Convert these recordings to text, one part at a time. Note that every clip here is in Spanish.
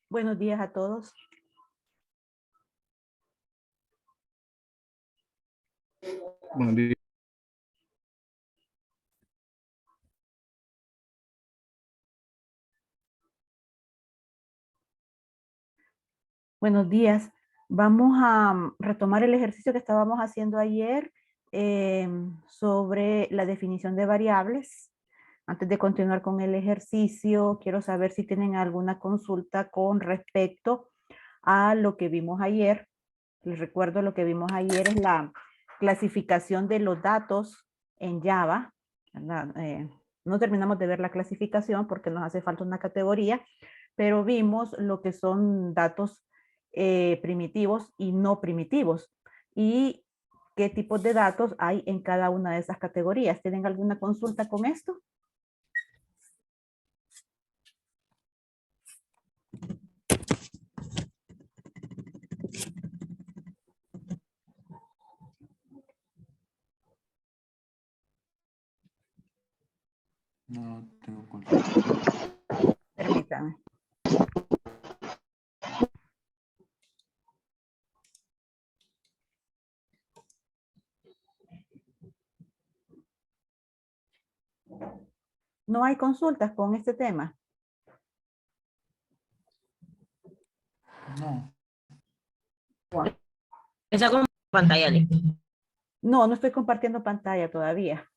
Buenos días a todos. Buenos días. Buenos días. Vamos a retomar el ejercicio que estábamos haciendo ayer sobre la definición de variables. Antes de continuar con el ejercicio, quiero saber si tienen alguna consulta con respecto a lo que vimos ayer. Les recuerdo, lo que vimos ayer es la clasificación de los datos en Java. No terminamos de ver la clasificación porque nos hace falta una categoría, pero vimos lo que son datos primitivos y no primitivos y qué tipos de datos hay en cada una de esas categorías. ¿Tienen alguna consulta con esto? No tengo consulta. Permítanme. ¿No hay consultas con este tema? No. Esa como pantalla, ¿le? No, no estoy compartiendo pantalla todavía.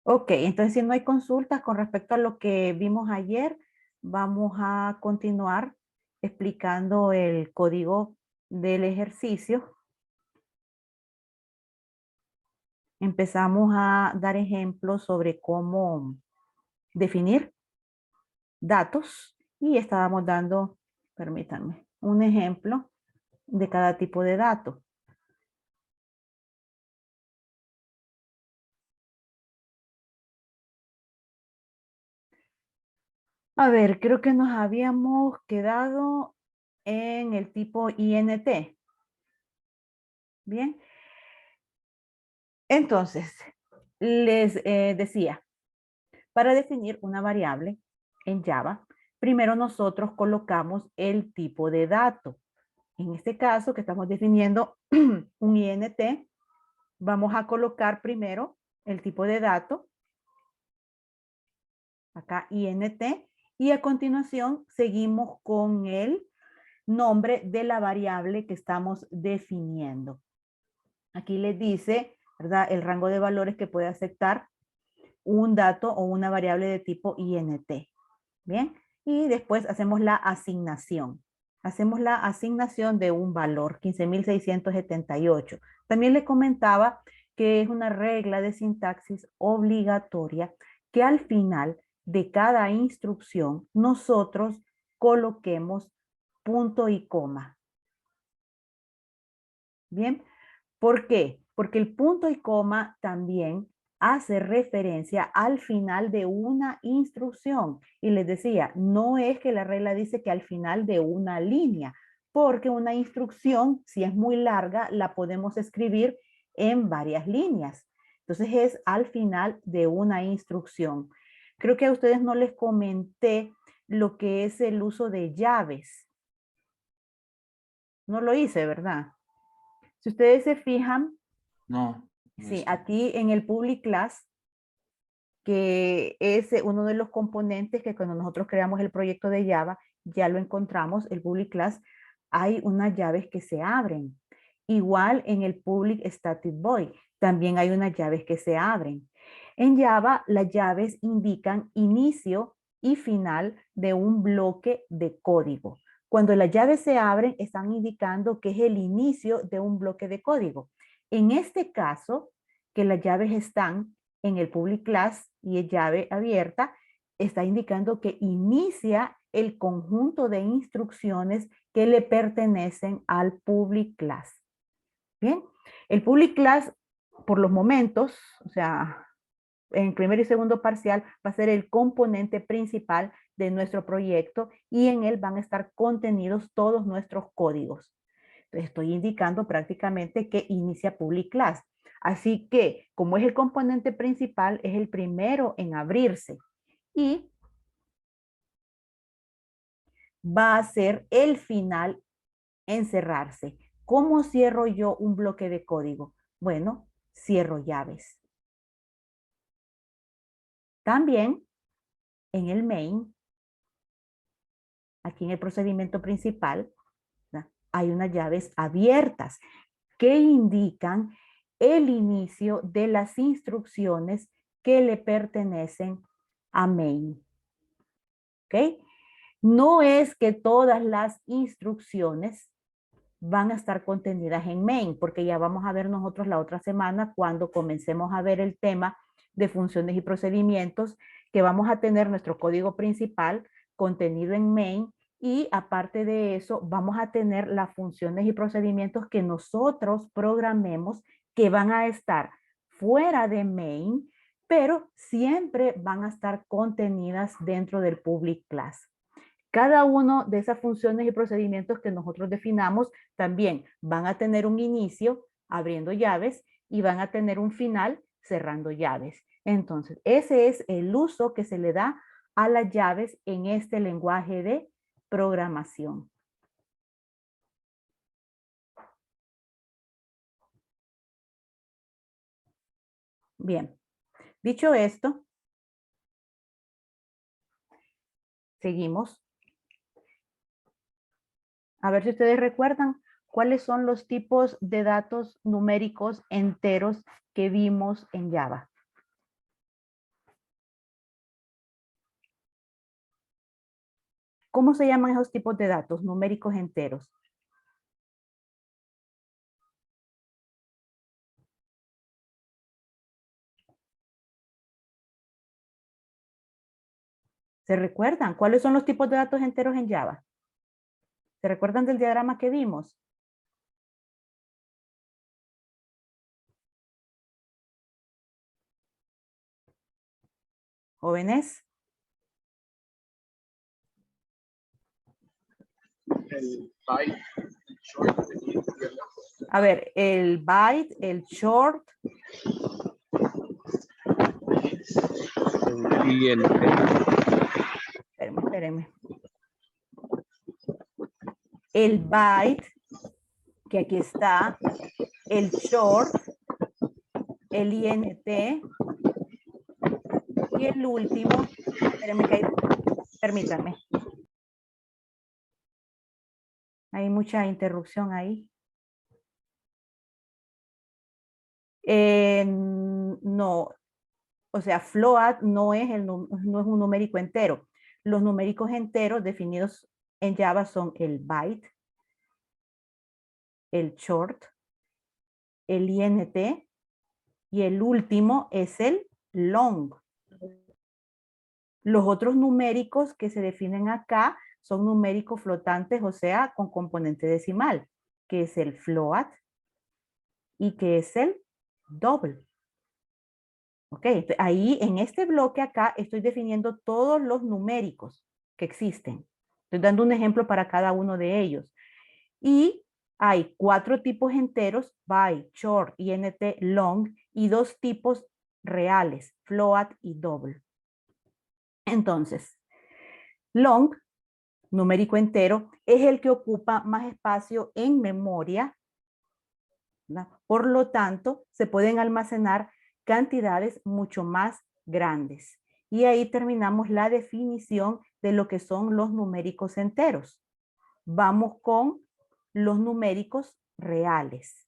Ok, entonces si no hay consultas con respecto a lo que vimos ayer, vamos a continuar explicando el código del ejercicio. Empezamos a dar ejemplos sobre cómo definir datos y estábamos dando, permítanme, un ejemplo de cada tipo de dato. A ver, creo que nos habíamos quedado en el tipo INT. Bien. Entonces, les decía, para definir una variable en Java, primero nosotros colocamos el tipo de dato. En este caso, que estamos definiendo un INT, vamos a colocar primero el tipo de dato, acá INT, y a continuación seguimos con el nombre de la variable que estamos definiendo. Aquí les dice, ¿verdad?, el rango de valores que puede aceptar un dato o una variable de tipo INT. Bien, y después hacemos la asignación. Hacemos la asignación de un valor, 15.678. También le comentaba que es una regla de sintaxis obligatoria que al final de cada instrucción nosotros coloquemos punto y coma. Bien, ¿por qué? Porque el punto y coma también hace referencia al final de una instrucción. Y les decía, no es que la regla dice que al final de una línea, porque una instrucción, si es muy larga, la podemos escribir en varias líneas. Entonces es al final de una instrucción. Creo que a ustedes no les comenté lo que es el uso de llaves. No lo hice, ¿verdad? Si ustedes se fijan, No. sí, aquí en el public class, que es uno de los componentes que cuando nosotros creamos el proyecto de Java, ya lo encontramos, el public class, hay unas llaves que se abren. Igual en el public static void, también hay unas llaves que se abren. En Java, las llaves indican inicio y final de un bloque de código. Cuando las llaves se abren, están indicando que es el inicio de un bloque de código. En este caso, que las llaves están en el public class y es llave abierta, está indicando que inicia el conjunto de instrucciones que le pertenecen al public class. Bien, el public class por los momentos, o sea, en primer y segundo parcial, va a ser el componente principal de nuestro proyecto y en él van a estar contenidos todos nuestros códigos. Entonces, estoy indicando prácticamente que inicia public class. Así que, como es el componente principal, es el primero en abrirse y va a ser el final en cerrarse. ¿Cómo cierro yo un bloque de código? Bueno, cierro llaves. También en el main, aquí en el procedimiento principal, ¿verdad? Hay unas llaves abiertas que indican el inicio de las instrucciones que le pertenecen a main. ¿Ok? No es que todas las instrucciones van a estar contenidas en main, porque ya vamos a ver nosotros la otra semana cuando comencemos a ver el tema de funciones y procedimientos, que vamos a tener nuestro código principal contenido en main y aparte de eso vamos a tener las funciones y procedimientos que nosotros programemos que van a estar fuera de main, pero siempre van a estar contenidas dentro del public class. Cada uno de esas funciones y procedimientos que nosotros definamos también van a tener un inicio abriendo llaves y van a tener un final cerrando llaves. Entonces, ese es el uso que se le da a las llaves en este lenguaje de programación. Bien, dicho esto, seguimos. A ver si ustedes recuerdan cuáles son los tipos de datos numéricos enteros que vimos en Java. ¿Cómo se llaman esos tipos de datos numéricos enteros? ¿Se recuerdan? ¿Cuáles son los tipos de datos enteros en Java? ¿Se recuerdan del diagrama que vimos? ¿Jóvenes? El byte, el short, A ver, el byte, el short. y el Espérenme. El byte, que aquí está, el short, el INT, y el último, permítanme. Hay mucha interrupción ahí. No, o sea, float no es un numérico entero. Los numéricos enteros definidos en Java son el byte, el short, el INT y el último es el long. Los otros numéricos que se definen acá son numéricos flotantes, o sea, con componente decimal, que es el float y que es el double. Ok, ahí en este bloque acá estoy definiendo todos los numéricos que existen. Estoy dando un ejemplo para cada uno de ellos. Y hay 4 tipos enteros, byte, short, int, long, y 2 tipos reales, float y double. Entonces, long, numérico entero, es el que ocupa más espacio en memoria, ¿verdad? Por lo tanto, se pueden almacenar cantidades mucho más grandes. Y ahí terminamos la definición de lo que son los numéricos enteros. Vamos con los numéricos reales,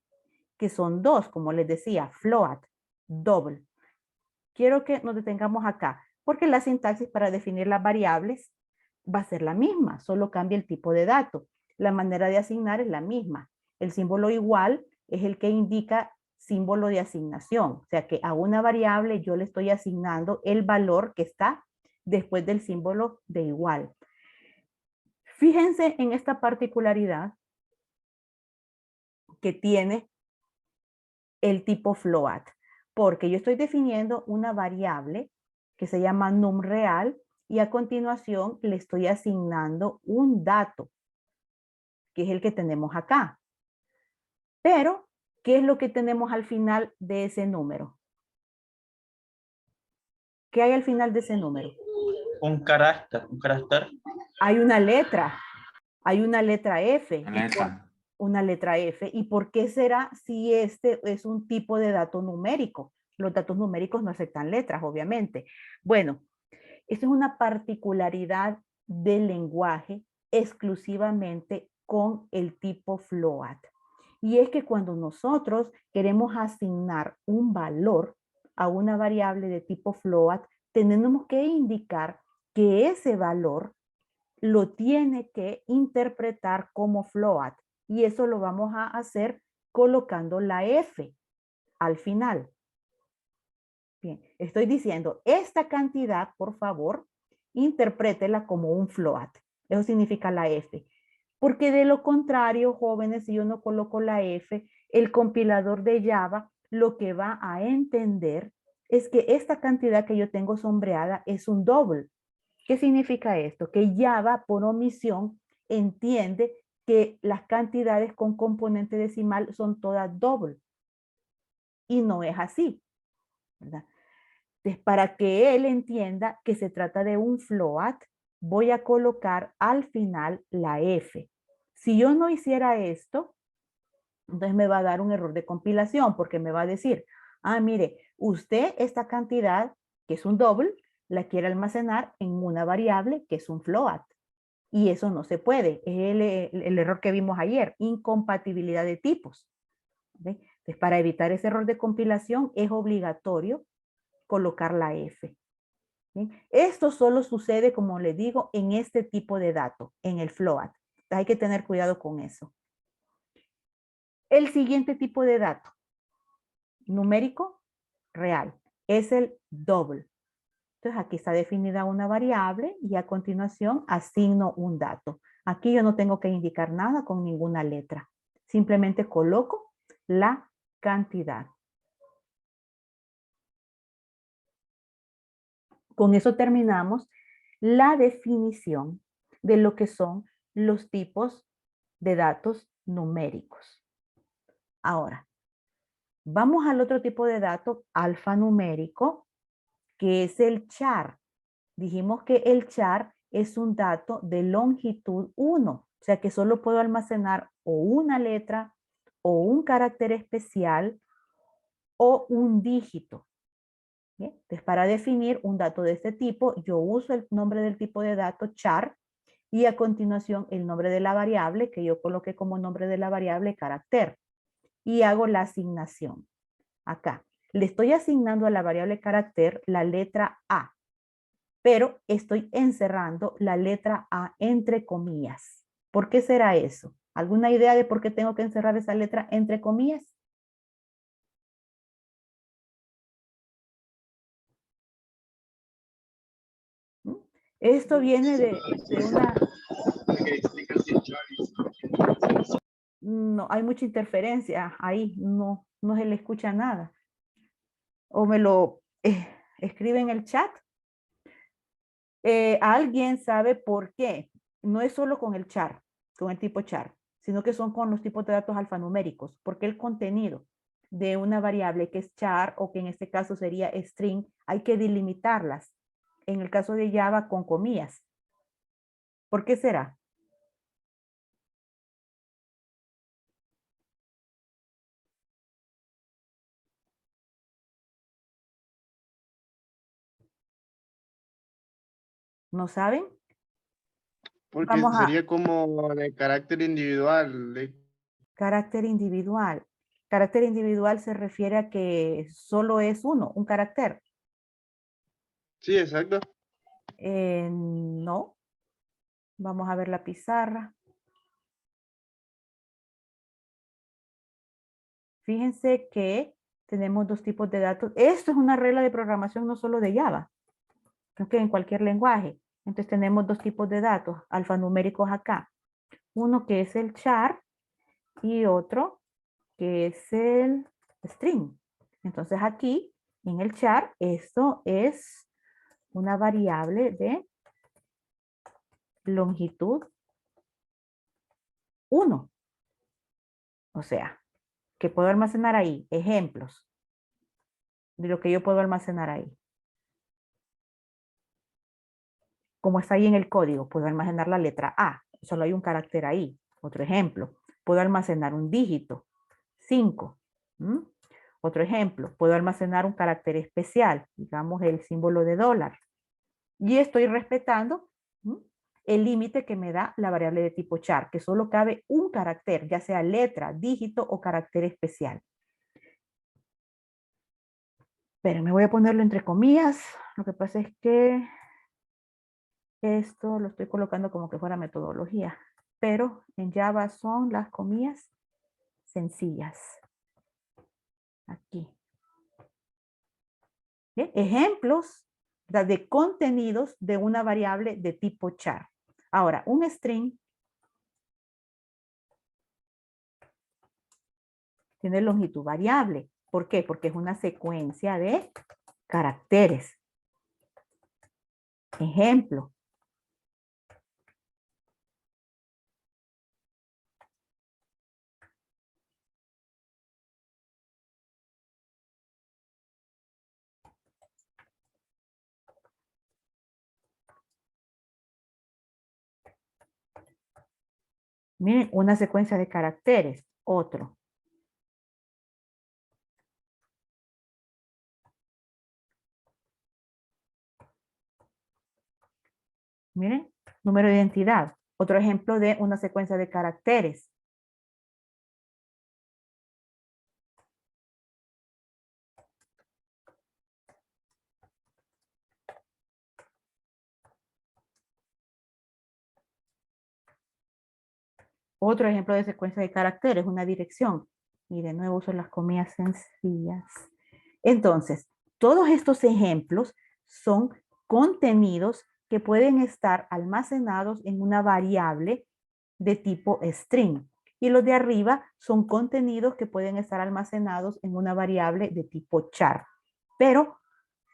que son 2, como les decía, float, double. Quiero que nos detengamos acá. Porque la sintaxis para definir las variables va a ser la misma, solo cambia el tipo de dato. La manera de asignar es la misma. El símbolo igual es el que indica símbolo de asignación. O sea que a una variable yo le estoy asignando el valor que está después del símbolo de igual. Fíjense en esta particularidad que tiene el tipo float, porque yo estoy definiendo una variable que se llama num real y a continuación le estoy asignando un dato, que es el que tenemos acá. Pero, ¿qué es lo que tenemos al final de ese número? ¿Qué hay al final de ese número? Un carácter. Hay una letra F. La letra. Una letra F. ¿Y por qué será si este es un tipo de dato numérico? Los datos numéricos no aceptan letras, obviamente. Bueno, esto es una particularidad del lenguaje exclusivamente con el tipo float. Y es que cuando nosotros queremos asignar un valor a una variable de tipo float, tenemos que indicar que ese valor lo tiene que interpretar como float. Y eso lo vamos a hacer colocando la F al final. Bien, estoy diciendo, esta cantidad, por favor, interprétela como un float. Eso significa la F. Porque de lo contrario, jóvenes, si yo no coloco la F, el compilador de Java lo que va a entender es que esta cantidad que yo tengo sombreada es un double. ¿Qué significa esto? Que Java, por omisión, entiende que las cantidades con componente decimal son todas double. Y no es así, ¿verdad? Entonces, para que él entienda que se trata de un float, voy a colocar al final la F. Si yo no hiciera esto, entonces me va a dar un error de compilación porque me va a decir, ah, mire, usted esta cantidad, que es un double, la quiere almacenar en una variable que es un float. Y eso no se puede. Es el error que vimos ayer, incompatibilidad de tipos. ¿Sí? Entonces, para evitar ese error de compilación es obligatorio colocar la F. ¿Sí? Esto solo sucede, como les digo, en este tipo de dato, en el float. Entonces, hay que tener cuidado con eso. El siguiente tipo de dato, numérico real, es el double. Entonces aquí está definida una variable y a continuación asigno un dato. Aquí yo no tengo que indicar nada con ninguna letra. Simplemente coloco la cantidad. Con eso terminamos la definición de lo que son los tipos de datos numéricos. Ahora, vamos al otro tipo de dato alfanumérico, que es el char. Dijimos que el char es un dato de longitud 1, o sea que solo puedo almacenar o una letra o un carácter especial o un dígito. ¿Bien? Entonces, para definir un dato de este tipo, yo uso el nombre del tipo de dato char y a continuación el nombre de la variable que yo coloqué como nombre de la variable carácter y hago la asignación. Acá, le estoy asignando a la variable carácter la letra A, pero estoy encerrando la letra A entre comillas. ¿Por qué será eso? ¿Alguna idea de por qué tengo que encerrar esa letra entre comillas? ¿Mm? Esto viene de una... No, hay mucha interferencia ahí, no se le escucha nada. O me lo escribe en el chat. ¿Alguien sabe por qué? No es solo con el char, con el tipo char, sino que son con los tipos de datos alfanuméricos, porque el contenido de una variable que es char o que en este caso sería string, hay que delimitarlas. En el caso de Java con comillas. ¿Por qué será? ¿No saben? Porque Vamos a sería como de carácter individual. carácter individual. Carácter individual se refiere a que solo es uno, un carácter. Sí, exacto. No. Vamos a ver la pizarra. Fíjense que tenemos dos tipos de datos. Esto es una regla de programación no solo de Java, sino que en cualquier lenguaje. Entonces tenemos dos tipos de datos alfanuméricos acá. Uno que es el char y otro que es el string. Entonces aquí en el char esto es una variable de longitud 1. O sea, que puedo almacenar ahí ejemplos de lo que yo puedo almacenar ahí. Como está ahí en el código, puedo almacenar la letra A. Solo hay un carácter ahí. Otro ejemplo, puedo almacenar un dígito, 5. Otro ejemplo, puedo almacenar un carácter especial, digamos el símbolo de dólar. Y estoy respetando el límite que me da la variable de tipo char, que solo cabe un carácter, ya sea letra, dígito o carácter especial. Pero me voy a ponerlo entre comillas. Lo que pasa es que esto lo estoy colocando como que fuera metodología. Pero en Java son las comillas sencillas. Aquí. ¿Bien? Ejemplos de contenidos de una variable de tipo char. Ahora, un string tiene longitud variable. ¿Por qué? Porque es una secuencia de caracteres. Ejemplo. Miren, una secuencia de caracteres. Otro. Miren, número de identidad. Otro ejemplo de una secuencia de caracteres. Otro ejemplo de secuencia de caracteres, una dirección. Y de nuevo uso las comillas sencillas. Entonces, todos estos ejemplos son contenidos que pueden estar almacenados en una variable de tipo string. Y los de arriba son contenidos que pueden estar almacenados en una variable de tipo char. Pero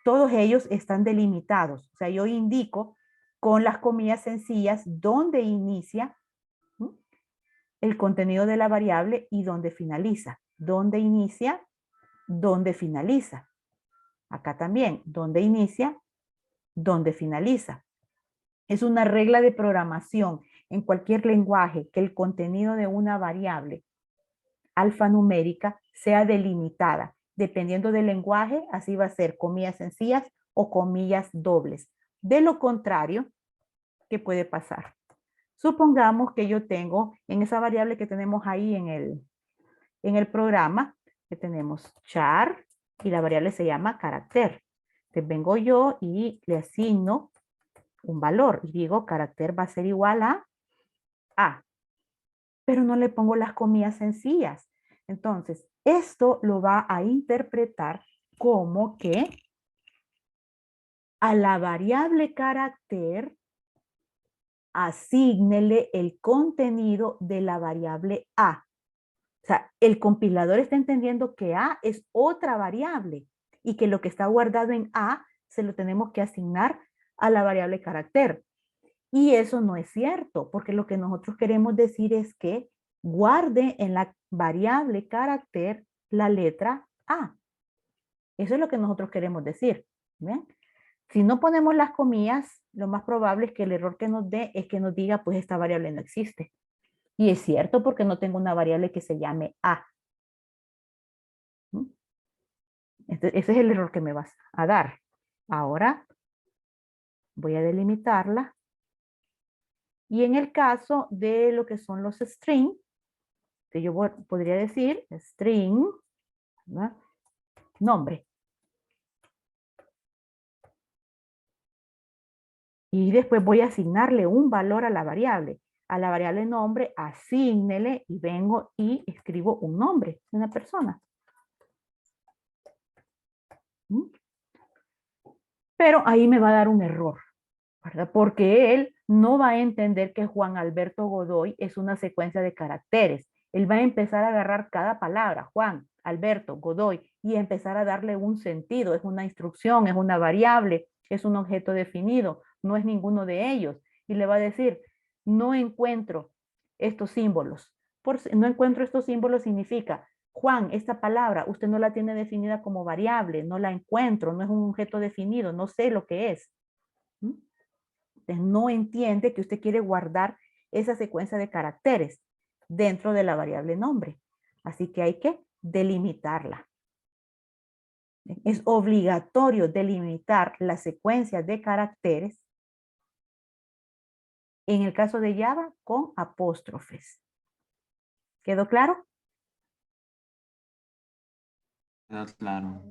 todos ellos están delimitados. O sea, yo indico con las comillas sencillas dónde inicia el contenido de la variable y dónde finaliza. Dónde inicia, dónde finaliza. Acá también, dónde inicia, dónde finaliza. Es una regla de programación en cualquier lenguaje que el contenido de una variable alfanumérica sea delimitada. Dependiendo del lenguaje, así va a ser comillas sencillas o comillas dobles. De lo contrario, ¿qué puede pasar? Supongamos que yo tengo en esa variable que tenemos ahí en el programa, que tenemos char y la variable se llama carácter. Entonces vengo yo y le asigno un valor y digo carácter va a ser igual a A, pero no le pongo las comillas sencillas. Entonces, esto lo va a interpretar como que a la variable carácter asígnele el contenido de la variable A. O sea, el compilador está entendiendo que A es otra variable y que lo que está guardado en A se lo tenemos que asignar a la variable carácter. Y eso no es cierto, porque lo que nosotros queremos decir es que guarde en la variable carácter la letra A. Eso es lo que nosotros queremos decir. ¿Ven? Si no ponemos las comillas, lo más probable es que el error que nos dé es que nos diga, pues esta variable no existe. Y es cierto porque no tengo una variable que se llame A. Ese es el error que me vas a dar. Ahora voy a delimitarla. Y en el caso de lo que son los string, que yo podría decir string, ¿verdad? Nombre. Y después voy a asignarle un valor a la variable. A la variable nombre, asígnele y vengo y escribo un nombre de una persona. ¿Mm? Pero ahí me va a dar un error, ¿verdad? Porque él no va a entender que Juan Alberto Godoy es una secuencia de caracteres. Él va a empezar a agarrar cada palabra, Juan, Alberto, Godoy, y empezar a darle un sentido. Es una instrucción, es una variable, es un objeto definido, no es ninguno de ellos. Y le va a decir, no encuentro estos símbolos. No encuentro estos símbolos significa, Juan, esta palabra usted no la tiene definida como variable, no la encuentro, no es un objeto definido, no sé lo que es. ¿Mm? Entonces no entiende que usted quiere guardar esa secuencia de caracteres dentro de la variable nombre. Así que hay que delimitarla. Es obligatorio delimitar la secuencia de caracteres, en el caso de Java, con apóstrofes. ¿Quedó claro? Queda claro.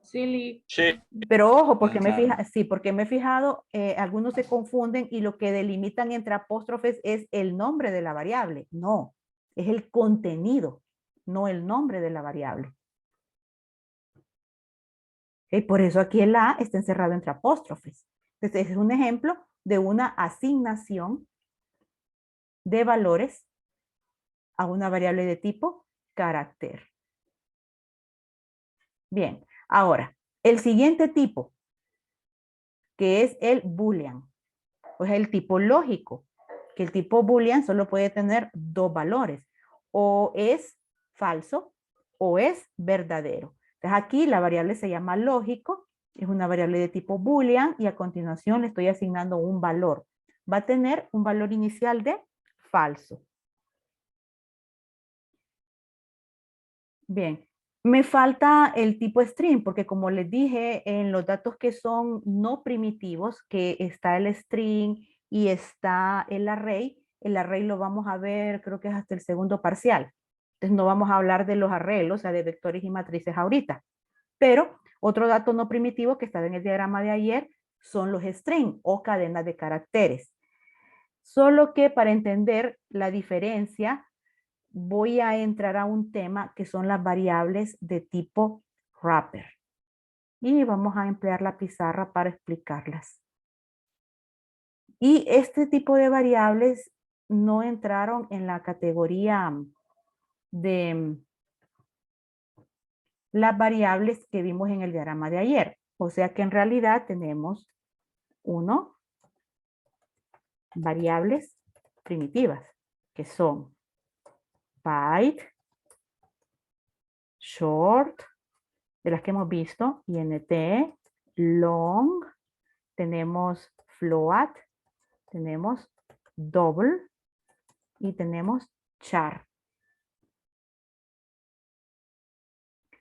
Sí, Sí, Pero ojo, Queda claro. porque me he fijado, algunos se confunden y lo que delimitan entre apóstrofes es el nombre de la variable. No, es el contenido, no el nombre de la variable. Y por eso aquí el A está encerrado entre apóstrofes. Entonces, es un ejemplo de una asignación de valores a una variable de tipo carácter. Bien, ahora, el siguiente tipo, que es el boolean, pues el tipo lógico, que el tipo boolean solo puede tener dos valores, o es falso o es verdadero. Entonces aquí la variable se llama lógico, es una variable de tipo boolean y a continuación le estoy asignando un valor. Va a tener un valor inicial de falso. Bien, me falta el tipo string, porque como les dije, en los datos que son no primitivos, que está el string y está el array lo vamos a ver, creo que es hasta el segundo parcial. Entonces no vamos a hablar de los arreglos, o sea, de vectores y matrices ahorita. Pero otro dato no primitivo que estaba en el diagrama de ayer son los string o cadenas de caracteres. Solo que para entender la diferencia, voy a entrar a un tema que son las variables de tipo wrapper. Y vamos a emplear la pizarra para explicarlas. Y este tipo de variables no entraron en la categoría de las variables que vimos en el diagrama de ayer. O sea que en realidad tenemos variables primitivas, que son byte, short, de las que hemos visto, int, long, tenemos float, tenemos double y tenemos char.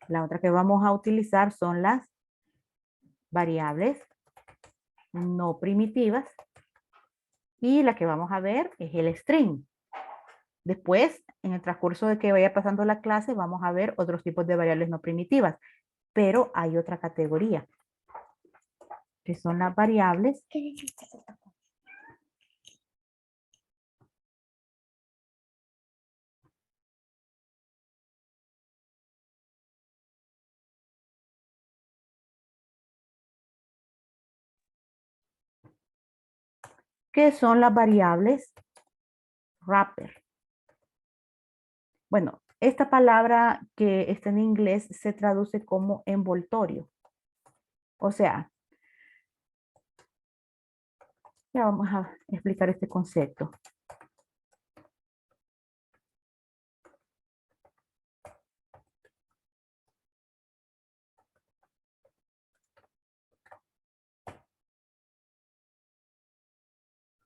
La otra que vamos a utilizar son las variables no primitivas y la que vamos a ver es el string. Después, en el transcurso de que vaya pasando la clase, vamos a ver otros tipos de variables no primitivas, pero hay otra categoría, que son las variables wrapper. Bueno, esta palabra que está en inglés se traduce como envoltorio. O sea, ya vamos a explicar este concepto.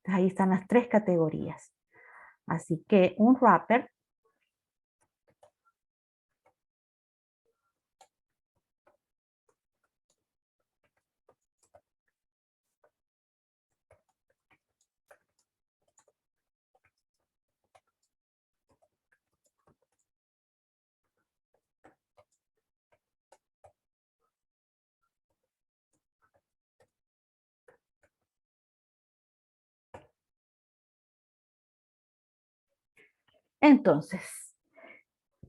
Ahí están las tres categorías. Así que un wrapper Entonces,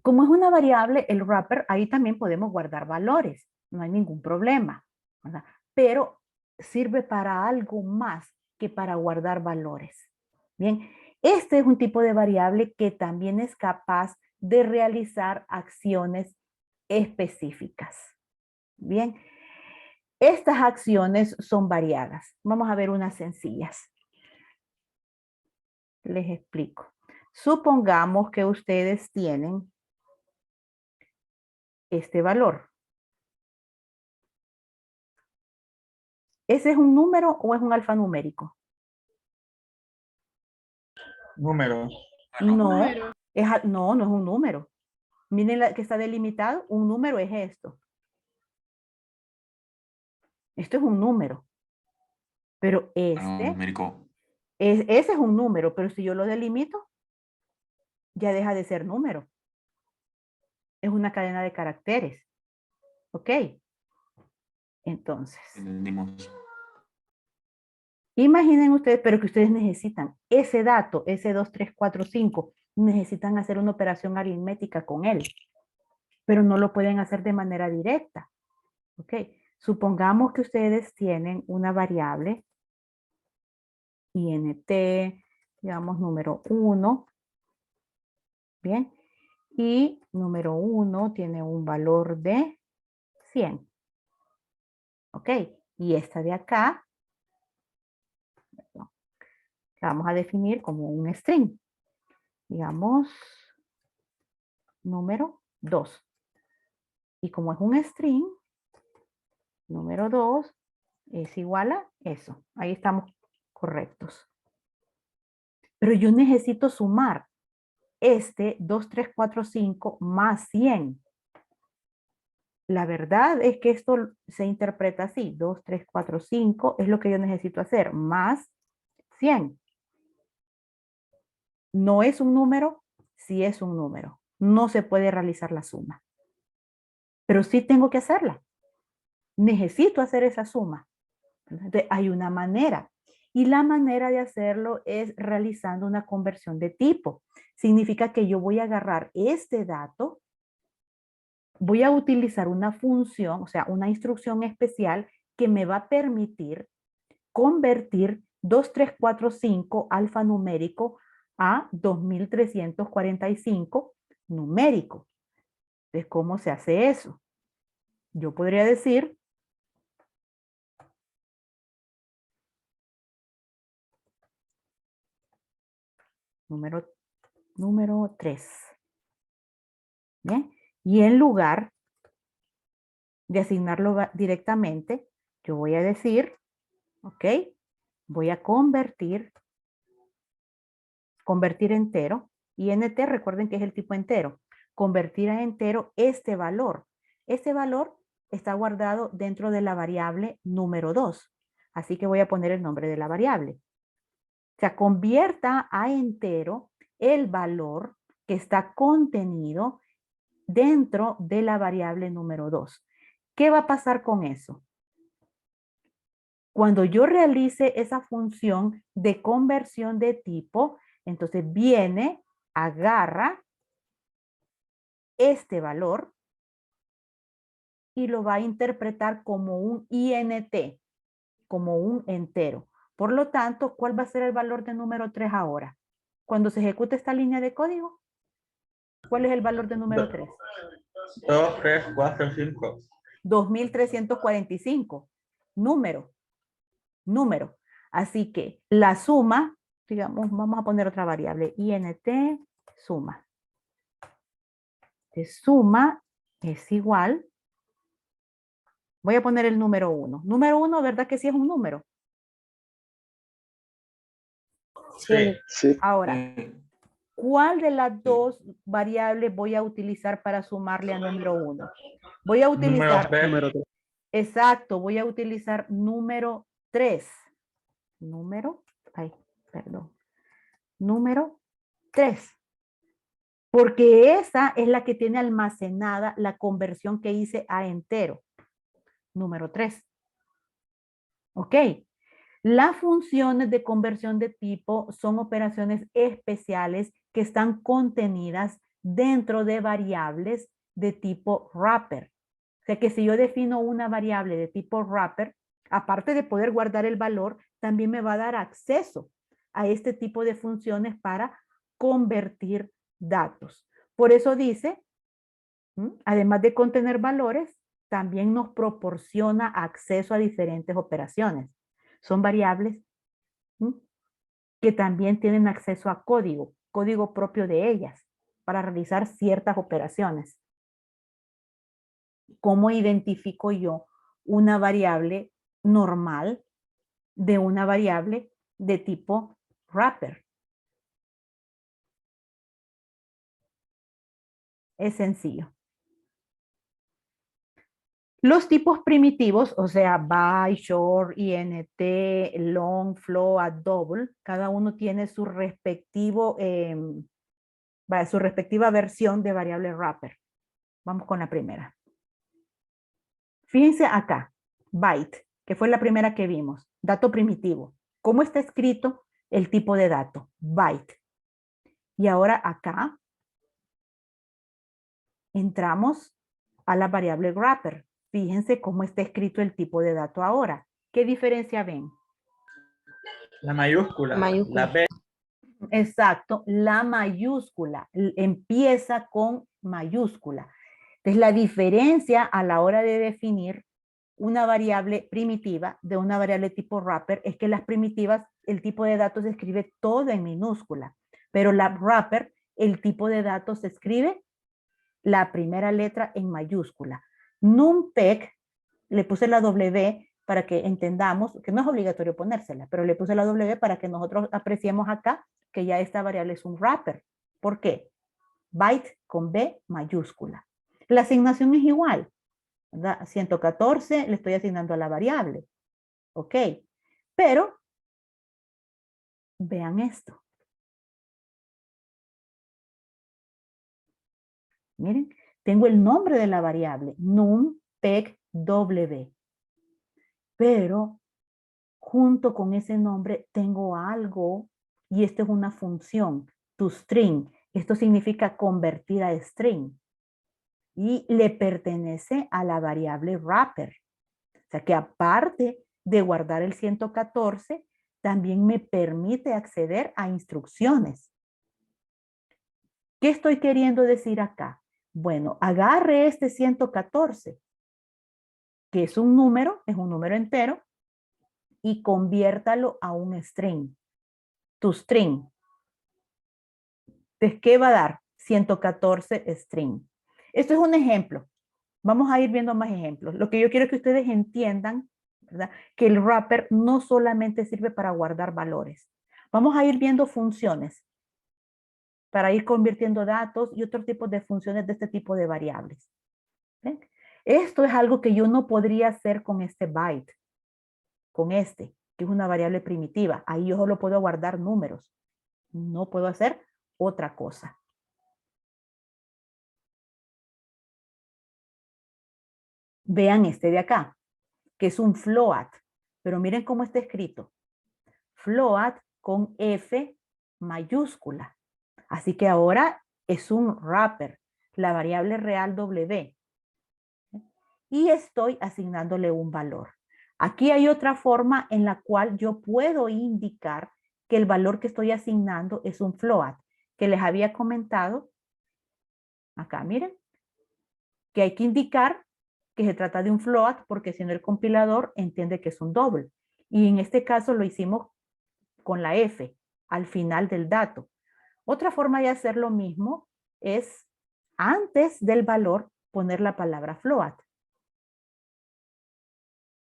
como es una variable, el wrapper, ahí también podemos guardar valores. No hay ningún problema, ¿verdad? Pero sirve para algo más que para guardar valores. Bien, este es un tipo de variable que también es capaz de realizar acciones específicas. Bien, estas acciones son variadas. Vamos a ver unas sencillas. Les explico. Supongamos que ustedes tienen este valor. ¿Ese es un número o es un alfanumérico? Número. No, Número. no es un número. Miren que está delimitado. Un número es esto. Esto es un número. Pero este, Numérico. ese es un número, pero si yo lo delimito, ya deja de ser número. Es una cadena de caracteres. ¿Ok? Entonces, Entendimos. imaginen ustedes, pero que ustedes necesitan ese dato, ese 2, 3, 4, 5, necesitan hacer una operación aritmética con él, pero no lo pueden hacer de manera directa. ¿Ok? Supongamos que ustedes tienen una variable int, digamos número 1, ¿bien? Y número 1 tiene un valor de 100. ¿Ok? Y esta de acá, la vamos a definir como un string. Digamos, número 2. Y como es un string, número 2 es igual a eso. Ahí estamos correctos. Pero yo necesito sumar este 2, 3, 4, 5 más 100. La verdad es que esto se interpreta así. 2, 3, 4, 5 es lo que yo necesito hacer. Más 100. No es un número, sí es un número. No se puede realizar la suma. Pero sí tengo que hacerla. Necesito hacer esa suma. Entonces, hay una manera. Y la manera de hacerlo es realizando una conversión de tipo. Significa que yo voy a agarrar este dato, voy a utilizar una función, o sea, una instrucción especial que me va a permitir convertir 2, 3, 4, 5 alfanumérico a 2345 numérico. Entonces, ¿cómo se hace eso? Yo podría decir número 3. ¿Bien? Y en lugar de asignarlo directamente, yo voy a decir, ok, voy a convertir entero. INT, recuerden que es el tipo entero. Convertir a entero este valor. Este valor está guardado dentro de la variable número 2. Así que voy a poner el nombre de la variable. O sea, convierta a entero el valor que está contenido dentro de la variable número 2. ¿Qué va a pasar con eso? Cuando yo realice esa función de conversión de tipo, entonces viene, agarra este valor y lo va a interpretar como un INT, como un entero. Por lo tanto, ¿cuál va a ser el valor de número 3 ahora? Cuando se ejecute esta línea de código, ¿cuál es el valor de número 3? 2, 3, 4, 5. 2345. Número. Así que la suma, digamos, vamos a poner otra variable, int suma. De suma es igual. Voy a poner el número 1. Número 1, ¿verdad que sí es un número? Sí. Sí. Ahora, ¿cuál de las dos variables voy a utilizar para sumarle a número 1? Voy a Número utilizar, 3. Número 3. exacto, voy a utilizar número 3. Número 3. Porque esa es la que tiene almacenada la conversión que hice a entero. Número 3. ¿Ok? Las funciones de conversión de tipo son operaciones especiales que están contenidas dentro de variables de tipo wrapper. O sea que si yo defino una variable de tipo wrapper, aparte de poder guardar el valor, también me va a dar acceso a este tipo de funciones para convertir datos. Por eso dice, además de contener valores, también nos proporciona acceso a diferentes operaciones. Son variables que también tienen acceso a código propio de ellas para realizar ciertas operaciones. ¿Cómo identifico yo una variable normal de una variable de tipo wrapper? Es sencillo. Los tipos primitivos, o sea, by, short, int, long, float, double, cada uno tiene su respectivo, su respectiva versión de variable wrapper. Vamos con la primera. Fíjense acá, byte, que fue la primera que vimos, dato primitivo. ¿Cómo está escrito el tipo de dato? Byte. Y ahora acá entramos a la variable wrapper. Fíjense cómo está escrito el tipo de dato ahora. ¿Qué diferencia ven? La mayúscula. Mayúscula. La B. Exacto, la mayúscula. Empieza con mayúscula. Entonces, la diferencia a la hora de definir una variable primitiva de una variable tipo wrapper es que las primitivas, el tipo de datos se escribe todo en minúscula, pero la wrapper, el tipo de datos se escribe la primera letra en mayúscula. NumPeg, le puse la W para que entendamos, que no es obligatorio ponérsela, pero le puse la W para que nosotros apreciemos acá que ya esta variable es un wrapper. ¿Por qué? Byte con B mayúscula. La asignación es igual, ¿verdad? 114 le estoy asignando a la variable. Ok, pero vean esto. Miren, tengo el nombre de la variable, numpegw. Pero junto con ese nombre tengo algo, y esto es una función, toString. Esto significa convertir a string. Y le pertenece a la variable wrapper. O sea que aparte de guardar el 114, también me permite acceder a instrucciones. ¿Qué estoy queriendo decir acá? Bueno, agarre este 114, que es un número entero, y conviértalo a un string. ToString. Entonces, ¿qué va a dar? 114 string. Esto es un ejemplo. Vamos a ir viendo más ejemplos. Lo que yo quiero que ustedes entiendan, ¿verdad? Que el wrapper no solamente sirve para guardar valores. Vamos a ir viendo funciones para ir convirtiendo datos y otros tipos de funciones de este tipo de variables. ¿Ven? Esto es algo que yo no podría hacer con este byte, con este, que es una variable primitiva. Ahí yo solo puedo guardar números. No puedo hacer otra cosa. Vean este de acá, que es un float. Pero miren cómo está escrito. Float con F mayúscula. Así que ahora es un wrapper, la variable real W. Y estoy asignándole un valor. Aquí hay otra forma en la cual yo puedo indicar que el valor que estoy asignando es un float, que les había comentado. Acá, miren, que hay que indicar que se trata de un float porque si no el compilador entiende que es un double. Y en este caso lo hicimos con la F al final del dato. Otra forma de hacer lo mismo es antes del valor poner la palabra float.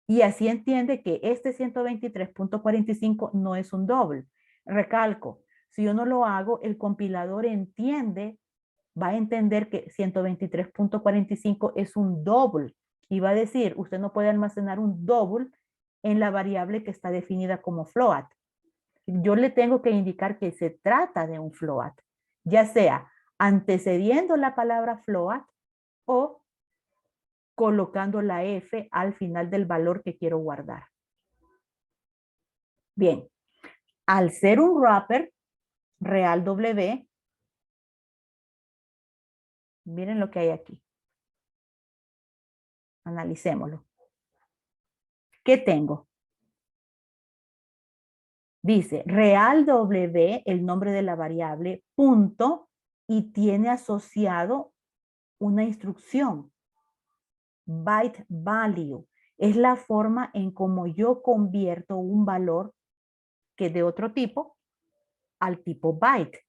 Y así entiende que este 123.45 no es un double. Recalco, si yo no lo hago, el compilador va a entender que 123.45 es un double. Y va a decir, usted no puede almacenar un double en la variable que está definida como float. Yo le tengo que indicar que se trata de un float, ya sea antecediendo la palabra float o colocando la F al final del valor que quiero guardar. Bien, al ser un wrapper, real W, miren lo que hay aquí. Analicémoslo. ¿Qué tengo? Dice real W, el nombre de la variable, punto, y tiene asociado una instrucción. Byte value. Es la forma en cómo yo convierto un valor que es de otro tipo al tipo byte.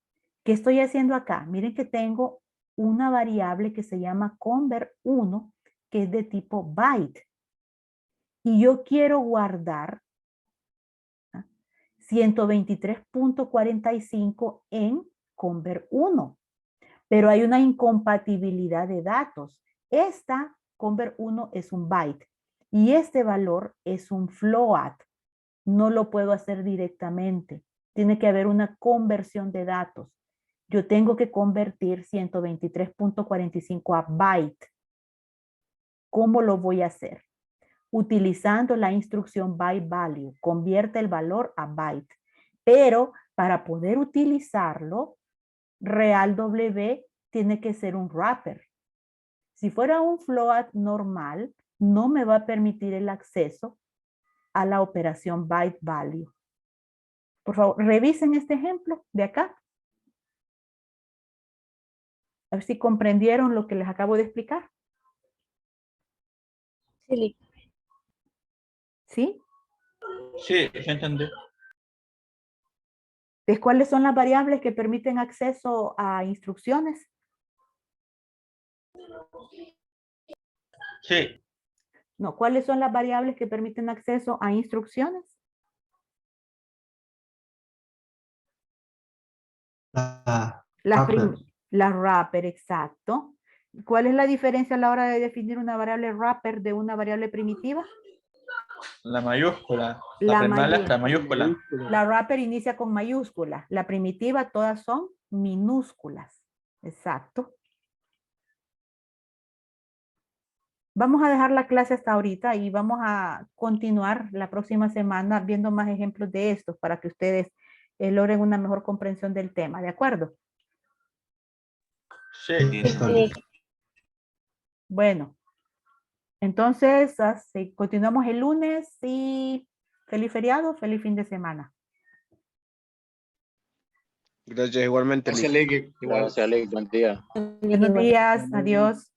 ¿Qué estoy haciendo acá? Miren que tengo una variable que se llama convert1, que es de tipo byte. Y yo quiero guardar 123.45 en convert1. Pero hay una incompatibilidad de datos. Esta convert1 es un byte y este valor es un float. No lo puedo hacer directamente. Tiene que haber una conversión de datos. Yo tengo que convertir 123.45 a byte. ¿Cómo lo voy a hacer? Utilizando la instrucción byte value. Convierte el valor a byte. Pero para poder utilizarlo, real W tiene que ser un wrapper. Si fuera un float normal, no me va a permitir el acceso a la operación byte value. Por favor, revisen este ejemplo de acá. A ver si comprendieron lo que les acabo de explicar. Sí. ¿Sí? Sí, ya entendí. Entonces, ¿cuáles son las variables que permiten acceso a instrucciones? Sí, No, ¿cuáles son las variables que permiten acceso a instrucciones? La wrapper, exacto. ¿Cuál es la diferencia a la hora de definir una variable wrapper de una variable primitiva? la mayúscula. La La primaria es la mayúscula. mayúscula. La wrapper inicia con mayúscula. La primitiva todas son minúsculas. Exacto. Vamos a dejar la clase hasta ahorita y vamos a continuar la próxima semana viendo más ejemplos de estos para que ustedes logren una mejor comprensión del tema. ¿De acuerdo? Sí. Sí. Bueno, entonces continuamos el lunes y feliz feriado, feliz fin de semana. Gracias, igualmente. Gracias, Lick. Lick. Igual. Gracias, Alex. Buen día. Buenos días, adiós.